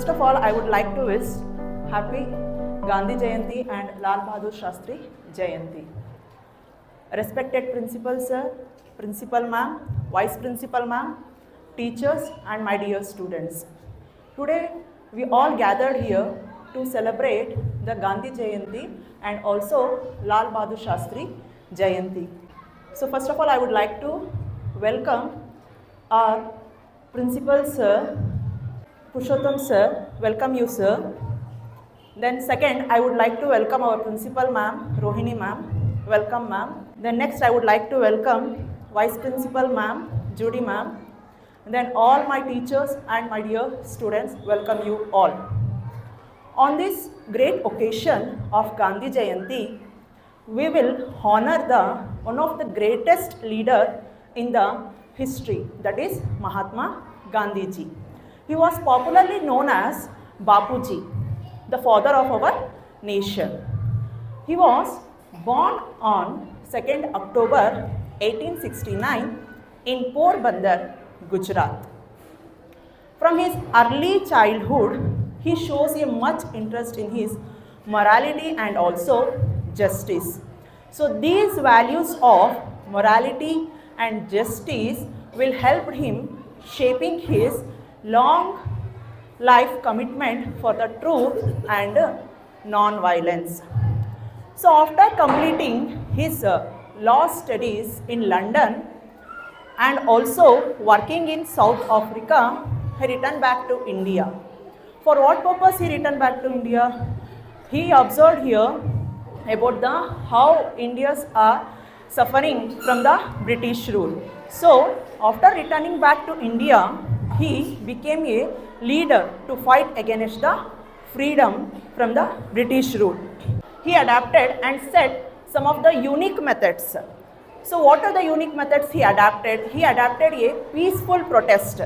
First of all, I would like to wish happy Gandhi Jayanti and Lal Bahadur Shastri Jayanti. Respected Principal Sir, Principal Ma'am, Vice Principal Ma'am, teachers and my dear students. Today we all gathered here to celebrate the Gandhi Jayanti and also Lal Bahadur Shastri Jayanti. So first of all, I would like to welcome our Principal Sir, Purushottam Sir. Welcome you, sir. Then second, I would like to welcome our Principal Ma'am, Rohini Ma'am. Welcome, ma'am. Then next, I would like to welcome Vice Principal Ma'am, Judy Ma'am. Then all my teachers and my dear students, welcome you all. On this great occasion of Gandhi Jayanti, we will honor one of the greatest leader in the history, that is Mahatma Gandhi ji. He was popularly known as Bapuji, the father of our nation. He was born on 2nd October 1869 in Porbandar, Gujarat. From his early childhood, he shows a much interest in his morality and also justice. So these values of morality and justice will help him shaping his long life commitment for the truth and non-violence. So after completing his law studies in London and also working in South Africa, he returned back to India. For what purpose he returned back to India? He observed here about how Indians are suffering from the British rule. So after returning back to India, he became a leader to fight against the freedom from the British rule. He adapted and set some of the unique methods. So what are the unique methods he adapted? He adapted a peaceful protest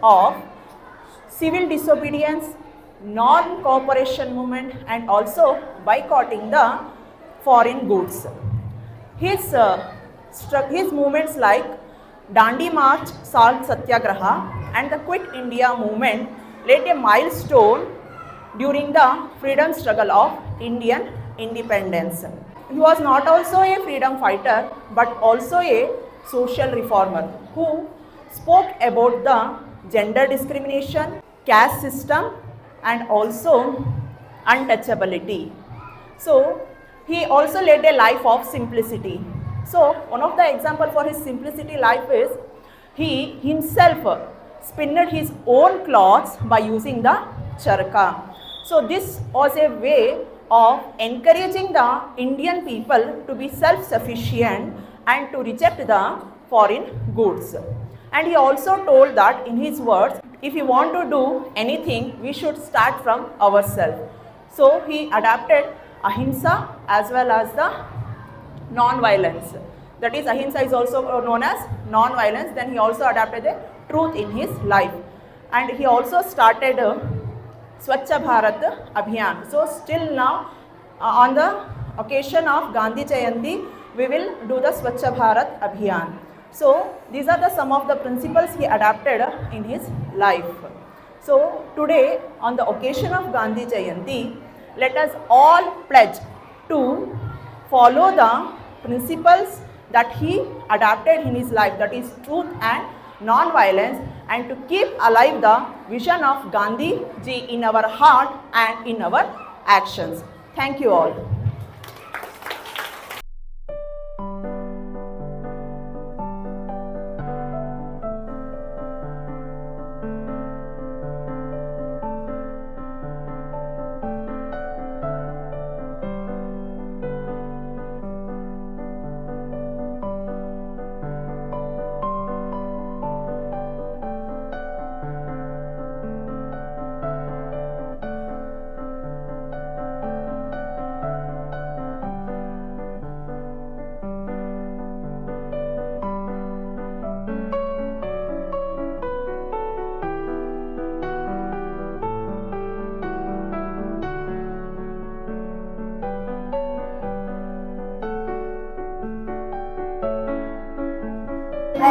of civil disobedience, non-cooperation movement and also boycotting the foreign goods. His movements like Dandi March, Salt Satyagraha and the Quit India movement laid a milestone during the freedom struggle of Indian independence. He was not also a freedom fighter but also a social reformer who spoke about the gender discrimination, caste system and also untouchability. So he also led a life of simplicity. So one of the example for his simplicity life is he himself spinned his own clothes by using the charka. So this was a way of encouraging the Indian people to be self-sufficient and to reject the foreign goods. And he also told that in his words, if you want to do anything, we should start from ourselves. So he adapted ahimsa as well as the non-violence. That is, ahimsa is also known as non-violence. Then he also adapted the truth in his life. And he also started Swachha Bharat Abhiyan. So still now on the occasion of Gandhi Jayanti, we will do the Swachha Bharat Abhiyan. So these are some of the principles he adapted in his life. So today on the occasion of Gandhi Jayanti, let us all pledge to follow the principles that he adapted in his life, that is truth and non-violence, and to keep alive the vision of Gandhi ji in our heart and in our actions. Thank you all.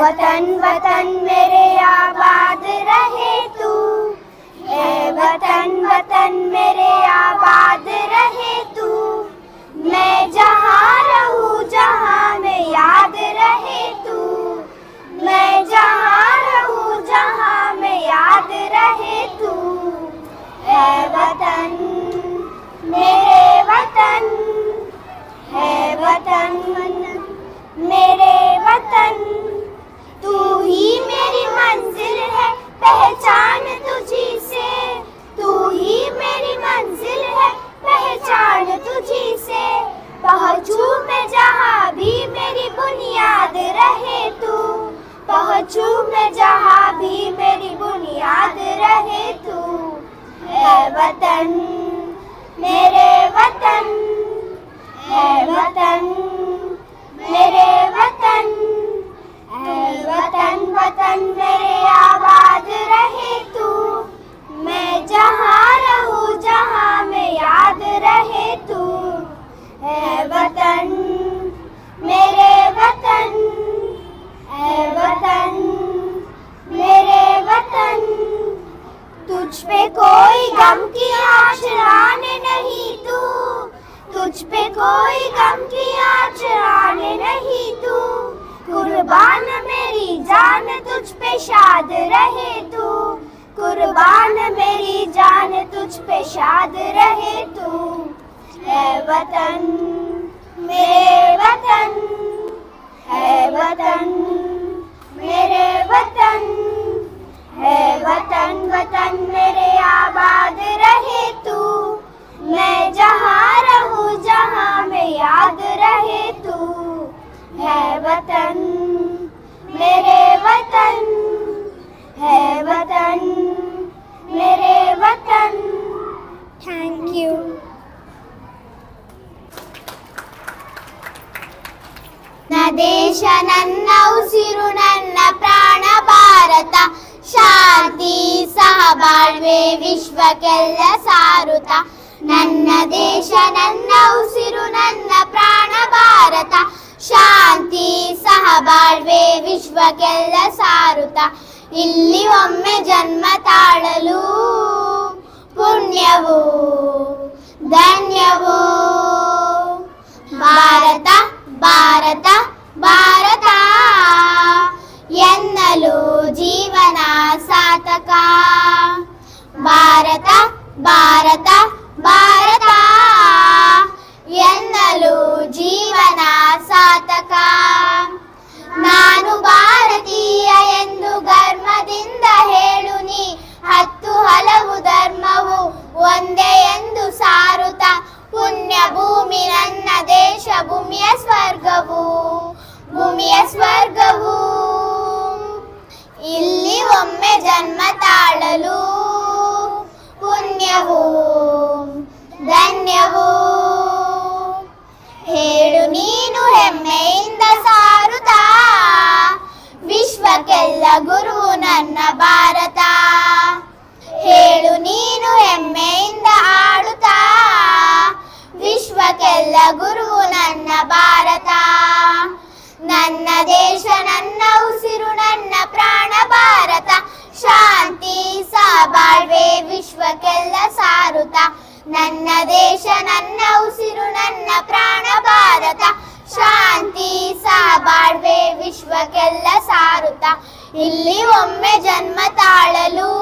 वतन वतन मेरे आबाद रहे तू, ऐ वतन वतन मेरे आबाद रहे तू, मैं जहाँ रहूँ जहाँ में याद रहे तू, मैं जहाँ रहूँ जहाँ में याद रहे तू। ऐ वतन मेरे वतन, है वतन मेरे वतन, तू ही मेरी मंजिल है पहचान तुझी से, तू ही मेरी मंजिल है पहचान तुझी से। पहुँचूं मैं जहाँ भी मेरी बुनियाद रहे तू, पहुँचूं मैं जहाँ भी मेरी बुनियाद रहे तू। ऐ वतन मेरे वतन, ऐ वतन मेरे वतन, ऐ वतन वतन मेरे आबाद रहे तू, मैं जहाँ रहूँ जहाँ में याद रहे तू। ऐ वतन मेरे वतन, ऐ वतन मेरे वतन, तुझ पे कोई गम की आशराने नहीं तू, तुझ पे कोई गम की आशराने नहीं तू। कुर्बान मेरी जान तुझ पे शाद रहे तू, कुर्बान मेरी जान तुझ पे शाद रहे तू। ऐ वतन मेरे वतन, ऐ वतन मेरे वतन, है वतन वतन मेरे आबाद रहे तू, मैं जहाँ रहूँ जहाँ में याद रहे तू। है वतन मेरे वतन, है वतन मेरे वतन। Thank you. ನನ್ನ ದೇಶ ನನ್ನ ಉಸಿರು ನನ್ನ ಪ್ರಾಣ ಭಾರತ, ಶಾಂತಿ ಸಹಬಾಳ್ವೆ ವಿಶ್ವಕ್ಕೆಲ್ಲ ಸಾರುತ್ತ. ನನ್ನ ದೇಶ ನನ್ನ ಉಸಿರು ನನ್ನ ಪ್ರಾಣ ಭಾರತ, ಶಾಂತಿ ಸಹಬಾಳ್ವೆ ವಿಶ್ವಕ್ಕೆಲ್ಲ ಸಾರುತ್ತ. ಇಲ್ಲಿ ಒಮ್ಮೆ ಜನ್ಮ ತಾಳಲು ಪುಣ್ಯವೋ ಧನ್ಯವೋ. ಭಾರತ ಭಾರತ ಭಾರತ ಎನ್ನಲು ಜೀವನ ಸಾರ್ಥಕ. ಭಾರತ ಭಾರತ ಭಾರತ ಎನ್ನಲು ಜೀವನ ಸಾರ್ಥಕ. ನಾನು ಭಾರತೀಯ ಎಂದು ಗರ್ವದಿಂದ ಹೇಳು ನೀ, ಹತ್ತು ಹಲವು ಧರ್ಮವು ಒಂದೇ ಎಂದು ಸಾರುತ್ತ. ಪುಣ್ಯ ಭೂಮಿ ನನ್ನ ದೇಶ, ಭೂಮಿಯ ಸ್ವರ್ಗವು ಭೂಮಿಯ ಸ್ವರ್ಗವು. ಇಲ್ಲಿ ಒಮ್ಮೆ ಜನ್ಮ ತಾಳಲು ಪುಣ್ಯವೋ ಧನ್ಯವೋ. ಹೇಳು ನೀನು ಹೆಮ್ಮೆಯಿಂದ ಸಾರುತ್ತಾ, ವಿಶ್ವಕ್ಕೆಲ್ಲ ಗುರು ನನ್ನ ಭಾರತ. ಹೇಳು ನೀನು ಹೆಮ್ಮೆಯಿಂದ ಆಡುತ್ತಾ, ವಿಶ್ವಕ್ಕೆಲ್ಲ ಗುರು ನನ್ನ ಭಾರತ. ನನ್ನ ದೇಶ ನನ್ನ ಉಸಿರು ನನ್ನ ಪ್ರಾಣ ಭಾರತ, ಶಾಂತಿ ಸಹಬಾಳ್ವೆ ವಿಶ್ವಕ್ಕೆಲ್ಲ ಸಾರುತ್ತ. ನನ್ನ ದೇಶ ನನ್ನ ಉಸಿರು ನನ್ನ ಪ್ರಾಣ ಭಾರತ, ಶಾಂತಿ ಸಹಬಾಳ್ವೆ ವಿಶ್ವಕ್ಕೆಲ್ಲ ಸಾರುತ್ತ. ಇಲ್ಲಿ ಒಮ್ಮೆ ಜನ್ಮ ತಾಳಲು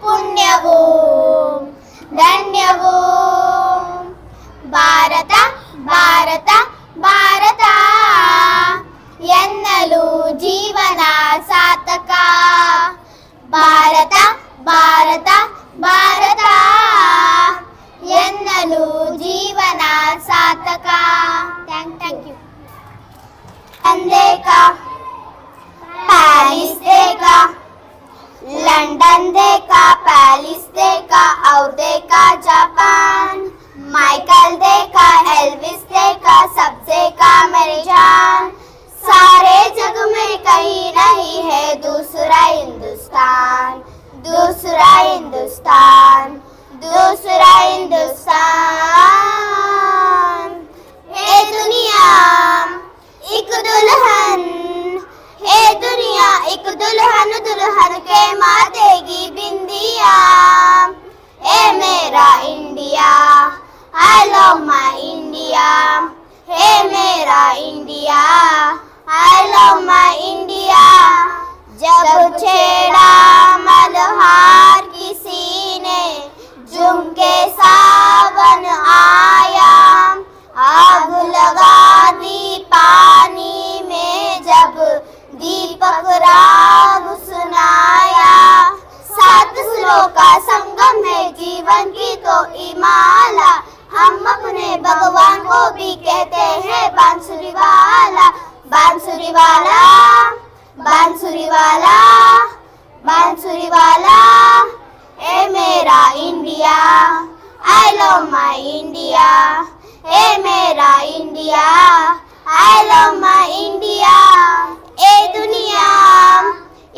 ಪುಣ್ಯವೋ ಧನ್ಯವೋ. ಭಾರತ ಭಾರತ ಭಾರತ ಎನ್ನಲು ಜೀವನ ಸಾರ್ಥಕ. ಭಾರತ ಭಾರತ ಭಾರತ ಎನ್ನಲು ಜೀವನ ಸಾರ್ಥಕ. Thank you. देखा पेरिस देखा, लंदन देखा, पेरिस देखा और देखा जापान. माइकल देखा, एल्विस देखा, सब देखा मेरी जान. सारे जग में कहीं नहीं है दूसरा हिंदुस्तान, दूसरा हिंदुस्तान, दूसरा हिंदुस्तान. ए दुनिया एक दुल्हन, ए दुनिया एक दुल्हन, दुल्हन के माँ देगी बिंदिया. जीवन की तो इमाला, हम अपने भगवान को भी कहते हैं बांसुरी वाला, बांसुरी वाला, बांसुरी वाला, बांसुरी वाला। ए मेरा India, I love my India, ए मेरा India, I love my India. ए दुनिया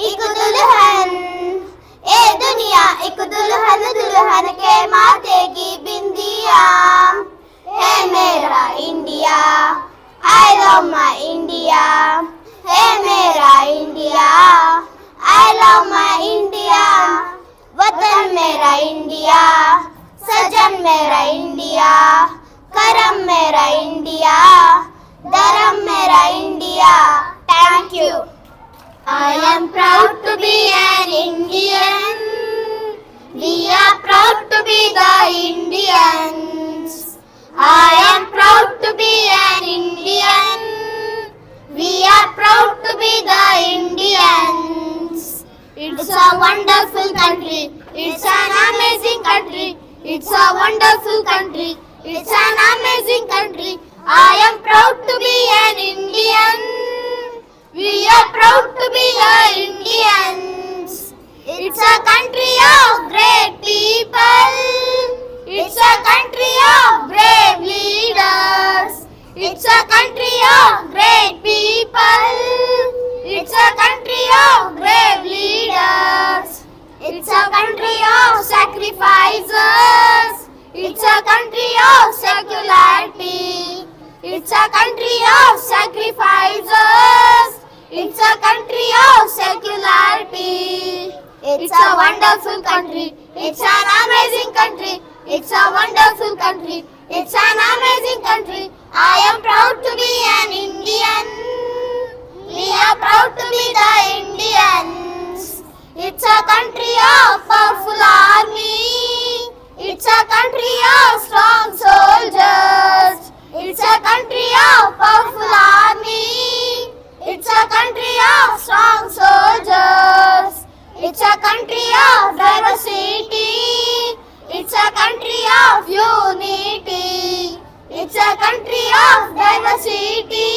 एक दुल्हन, ए दुनिया एक दुल्हन, दुल्हन के माथे की बिंदिया। हे मेरा India, I love my India, हे मेरा India, I love my India. वतन मेरा इंडिया, सजन मेरा इंडिया, करम मेरा इंडिया, धर्म मेरा India. Thank you. I am proud to be an Indian. We are proud to be the Indians. I am proud to be an Indian. We are proud to be the Indians. It's a wonderful country. It's an amazing country. It's a wonderful country. It's an amazing country. I am proud to be an Indian. We are proud to be the Indians. It's a country of great people. It's a country of brave leaders. It's a country of great people. It's a country of brave leaders. It's a country of sacrifices. It's a country of secularity. It's a country of sacrifices. It's a country of secularity. It's a wonderful country. It's an amazing country. It's a wonderful country. It's an amazing country. I am proud to be an Indian. We are proud to be the Indians. It's a country of powerful army. It's a country of strong soldiers. It's a country of powerful army. It's a country of strong soldiers. It's a country of diversity. It's a country of unity. It's a country of diversity.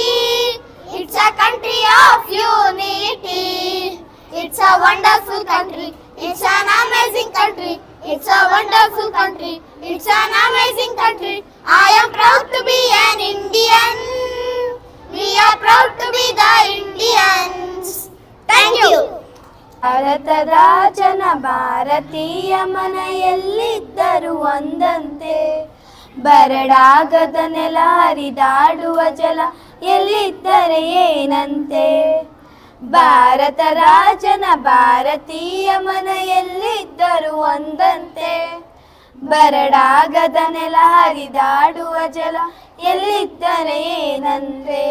It's a country of unity. It's a wonderful country. It's an amazing country. It's a wonderful country. It's an amazing country. I am proud to be an Indian. We are proud to be the Indians. Thank you. ಭಾರತದ ಜನ ಭಾರತೀಯ ಮನೆಯಲ್ಲಿದ್ದರು ಒಂದಂತೆ, ಬರಡಾಗದ ನೆಲ ಹರಿದಾಡುವ ಜಲ ಎಲ್ಲಿದ್ದರೆ ಏನಂತೆ. ಭಾರತ ರಾಜನ ಭಾರತೀಯ ಮನೆಯಲ್ಲಿದ್ದರು ಒಂದಂತೆ, ಬರಡಾಗದ ನೆಲ ಹರಿದಾಡುವ ಜಲ ಎಲ್ಲಿದ್ದರೆ ಏನಂತೆ.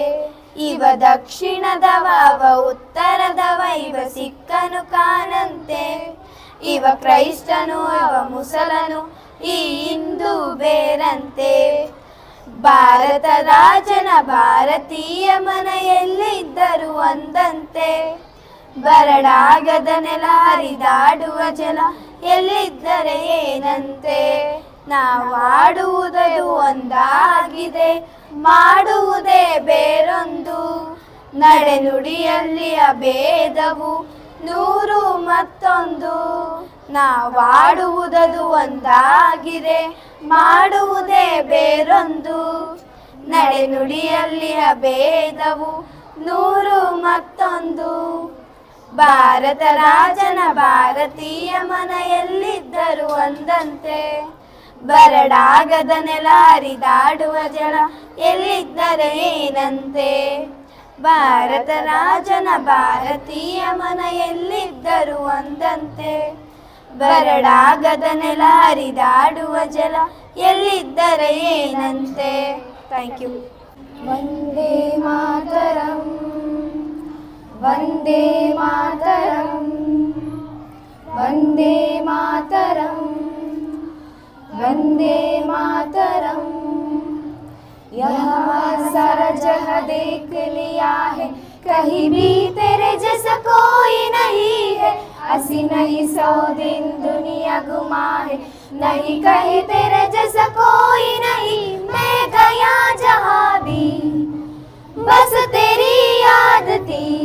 ಇವ ದಕ್ಷಿಣದವ ಅವ ಉತ್ತರದವ, ಇವ ಸಿಕ್ಕನು ಕಾಣಂತೆ, ಇವ ಕ್ರೈಸ್ತನು ಅವ ಮುಸಲನು, ಈ ಹಿಂದೂ ಬೇರಂತೆ. ಭಾರತ ರಾಜನ ಭಾರತೀಯ ಮನೆಯಲ್ಲಿದ್ದರು ಒಂದಂತೆ, ಬರಡಾಗದ ನೆಲ ಹರಿದಾಡುವ ಜಲ ಎಲ್ಲಿದ್ದರೆ ಏನಂತೆ. ನಾವಾಡುವುದದು ಒಂದಾಗಿದೆ, ಮಾಡುವುದೇ ಬೇರೊಂದು, ನಡೆನುಡಿಯಲ್ಲಿ ಅಭೇದವು ನೂರು ಮತ್ತೊಂದು. ನಾವಾಡುವುದದು ಒಂದಾಗಿದೆ, ಮಾಡುವುದೇ ಬೇರೊಂದು, ನಡೆನುಡಿಯಲ್ಲಿ ಅಭೇದವು ನೂರು ಮತ್ತೊಂದು. ಭಾರತ ರಾಜನ ಭಾರತೀಯ ಮನೆಯಲ್ಲಿದ್ದರು ಒಂದಂತೆ, ಬರಡಾಗದ ನೆಲ ಹರಿದಾಡುವ ಜಲ ಎಲ್ಲಿದ್ದರೆ ಏನಂತೆ. ಭಾರತ ರಾಜನ ಭಾರತೀಯ ಮನೆಯಲ್ಲಿದ್ದರು ಒಂದಂತೆ, ಬರಡಾಗದ ನೆಲ ಹರಿದಾಡುವ ಜಲ ಎಲ್ಲಿದ್ದರೆ ಏನಂತೆ. Thank you. ವಂದೇ ಮಾತರಂ, ವಂದೇ ಮಾತರಂ, ವಂದೇ ಮಾತರಂ, ವಂದೇ ಮಾತರಂ. यहाँ सारा जहां देख लिया है, कहीं भी तेरे जैसा कोई नहीं है. असी नहीं 100 दिन दुनिया घुमा है, नहीं कहीं तेरे जैसा कोई नहीं, मैं गया जहाँ भी बस तेरी याद थी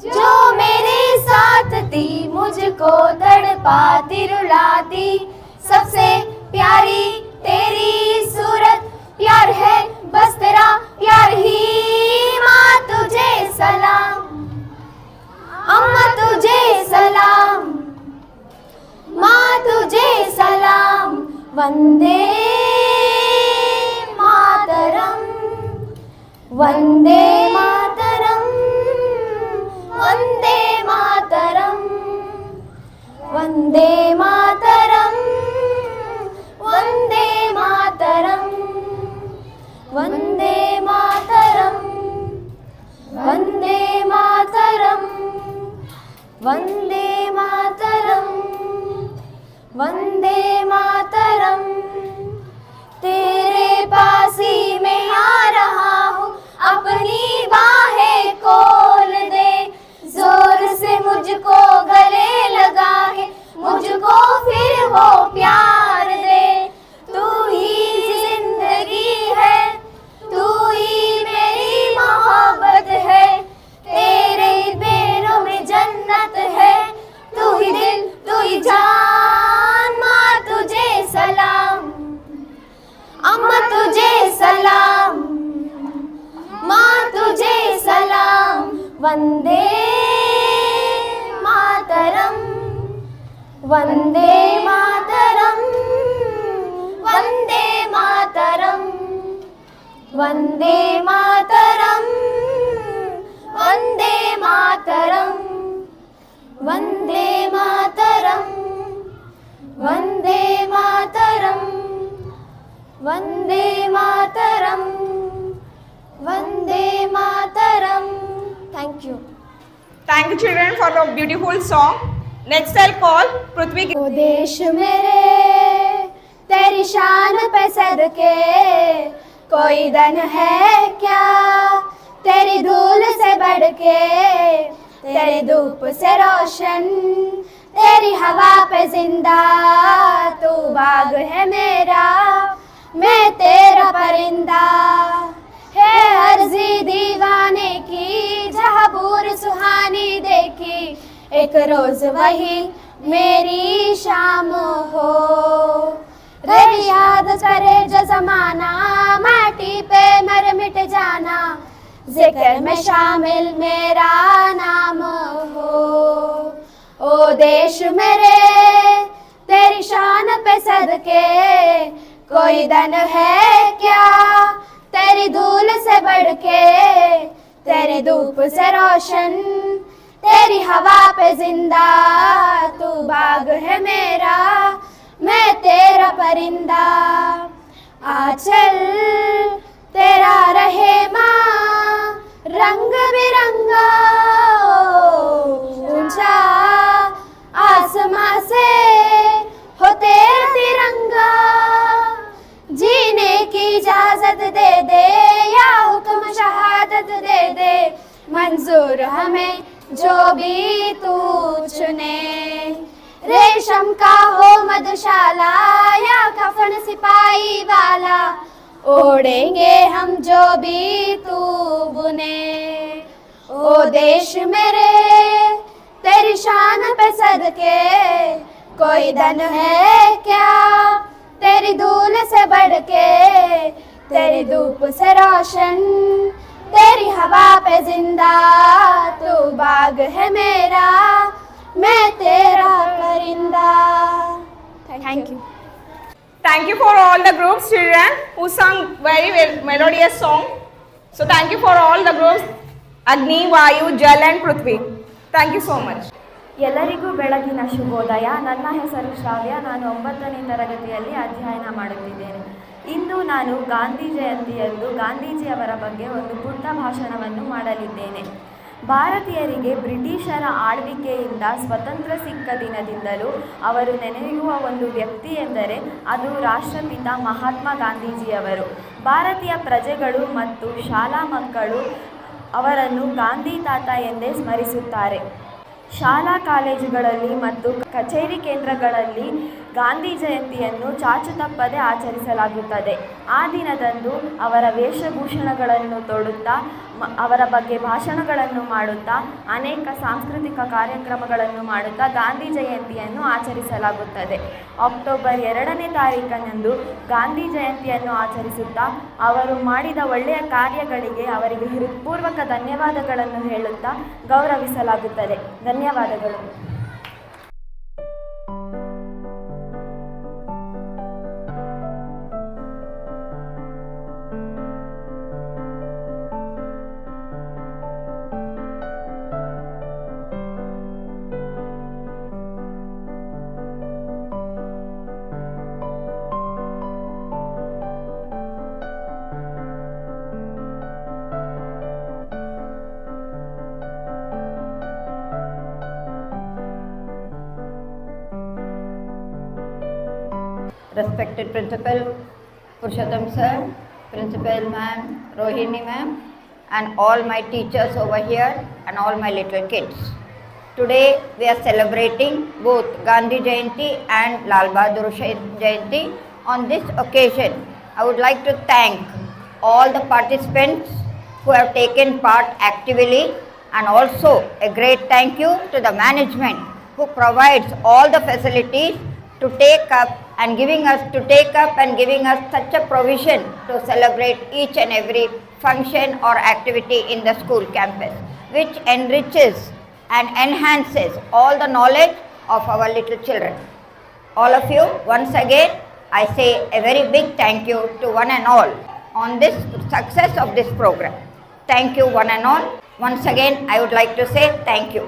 जो मेरे साथ थी, मुझको तड़पाती रुलाती। सबसे प्यारी तेरी सूरत, प्यार है बस तेरा प्यार ही। माँ तुझे सलाम, अम्मा तुझे सलाम, माँ तुझे सलाम। वंदे मातरम, वंदे मातरम, वंदे मातरम, वंदे मातरम, वंदे मातरम, वंदे मातरम, वंदे मातरम, वंदे मातरम, वंदे मातरम। तेरे पास ही मैं आ रहा हूँ, अपनी बाहें खोल दे, जोर से मुझको गले लगा के मुझको फिर वो प्यार दे। तू ही जिंदगी है, तू ही मेरी मोहब्बत है, तेरे पैरों में जन्नत है, तू ही दिल तू ही जान। माँ तुझे सलाम, अम्मा तुझे सलाम, माँ तुझे सलाम। वंदे मातरम, वंदे मातरम, वंदे मातरम, वंदे मातरम, वंदे मातरम, वंदे मातरम, वंदे मातरम, वंदे मातरम, वंदे मातरम। Thank you. Thank you children for the beautiful song. Next I'll call Prithvi. ओ देश मेरे तेरी शान पे सदके, कोई धन है क्या तेरी धूल से बढ़ के। तेरी धूप से रोशन, तेरी हवा पे जिंदा, तू बाग है मेरा, मैं तेरा परिंदा। है अर्जी दीवाने की, जहाँ बूर सुहानी देखी, एक रोज वही मेरी शाम हो। रे याद करे जो जमाना, माटी पे मर मिट जाना, जिक्र में शामिल मेरा नाम हो। ओ देश मेरे तेरी शान पे सदके, कोई धन है क्या तेरी धूल से बढ़ के। तेरी धूप से रोशन, तेरी हवा पे जिंदा, तू बाग है मेरा, मैं तेरा परिंदा। आंचल तेरा रहे माँ रंग बिरंगा, ऊंचा आसमां से हो तेरा तिरंगा। जीने की इजाजत दे दे या हुक्म शहादत दे दे, मंजूर हमें जो भी तू चुने। रेशम का हो मधुशाला या कफन सिपाही वाला, ओढ़ेंगे हम जो भी तू बुने। ओ देश मेरे तेरी शान पे सदके, कोई धन है क्या तेरी धूल से बढ़ के। तेरी धूप से रोशन, तेरी हवा पे जिंदा, तू बाग है मेरा, मैं तेरा परिंदा। Thank you. Thank you for all the groups children who sung very well, melodious song. So thank you for all the groups Agni, Vayu, Jal and Prithvi. Thank you so much. ಎಲ್ಲರಿಗೂ ಬೆಳಗಿನ ಶುಭೋದಯ. ನನ್ನ ಹೆಸರು ಶ್ರಾವ್ಯ. ನಾನು 9ನೇ ತರಗತಿಯಲ್ಲಿ ಅಧ್ಯಯನ ಮಾಡುತ್ತಿದ್ದೇನೆ. ಇಂದು ನಾನು ಗಾಂಧಿ ಜಯಂತಿಯಂದು ಗಾಂಧೀಜಿಯವರ ಬಗ್ಗೆ ಒಂದು ಪುಟ್ಟ ಭಾಷಣವನ್ನು ಮಾಡಲಿದ್ದೇನೆ. ಭಾರತೀಯರಿಗೆ ಬ್ರಿಟಿಷರ ಆಳ್ವಿಕೆಯಿಂದ ಸ್ವತಂತ್ರ ಸಿಕ್ಕ ದಿನದಿಂದಲೂ ಅವರು ನೆನೆಯುವ ಒಂದು ವ್ಯಕ್ತಿ ಎಂದರೆ ಅದು ರಾಷ್ಟ್ರಪಿತ ಮಹಾತ್ಮ ಗಾಂಧೀಜಿಯವರು. ಭಾರತೀಯ ಪ್ರಜೆಗಳು ಮತ್ತು ಶಾಲಾ ಮಕ್ಕಳು ಅವರನ್ನು ಗಾಂಧಿ ತಾತ ಎಂದೇ ಸ್ಮರಿಸುತ್ತಾರೆ. ಶಾಲಾ ಕಾಲೇಜುಗಳಲ್ಲಿ ಮತ್ತು ಕಚೇರಿ ಕೇಂದ್ರಗಳಲ್ಲಿ ಗಾಂಧಿ ಜಯಂತಿಯನ್ನು ಚಾಚು ತಪ್ಪದೆ ಆಚರಿಸಲಾಗುತ್ತದೆ. ಆ ದಿನದಂದು ಅವರ ವೇಷಭೂಷಣಗಳನ್ನು ತೊಡುತ್ತಾ ಅವರ ಬಗ್ಗೆ ಭಾಷಣಗಳನ್ನು ಮಾಡುತ್ತಾ ಅನೇಕ ಸಾಂಸ್ಕೃತಿಕ ಕಾರ್ಯಕ್ರಮಗಳನ್ನು ಮಾಡುತ್ತಾ ಗಾಂಧಿ ಜಯಂತಿಯನ್ನು ಆಚರಿಸಲಾಗುತ್ತದೆ. ಅಕ್ಟೋಬರ್ 2ನೇ ತಾರೀಖಿನಂದು ಗಾಂಧಿ ಜಯಂತಿಯನ್ನು ಆಚರಿಸುತ್ತಾ ಅವರು ಮಾಡಿದ ಒಳ್ಳೆಯ ಕಾರ್ಯಗಳಿಗೆ ಅವರಿಗೆ ಹೃತ್ಪೂರ್ವಕ ಧನ್ಯವಾದಗಳನ್ನು ಹೇಳುತ್ತಾ ಗೌರವಿಸಲಾಗುತ್ತದೆ. ಧನ್ಯವಾದಗಳು. Respected Principal Purushottam Sir, Principal Ma'am, Rohini Ma'am, and all my teachers over here and all my little kids. Today we are celebrating both Gandhi Jayanti and Lal Bahadur Jayanti. On this occasion, I would like to thank all the participants who have taken part actively, and also a great thank you to the management who provides all the facilities to take up and giving us such a provision to celebrate each and every function or activity in the school campus, which enriches and enhances all the knowledge of our little children. All of you, once again, I say a very big thank you to one and all on this success of this program. Thank you one and all. Once again, I would like to say thank you.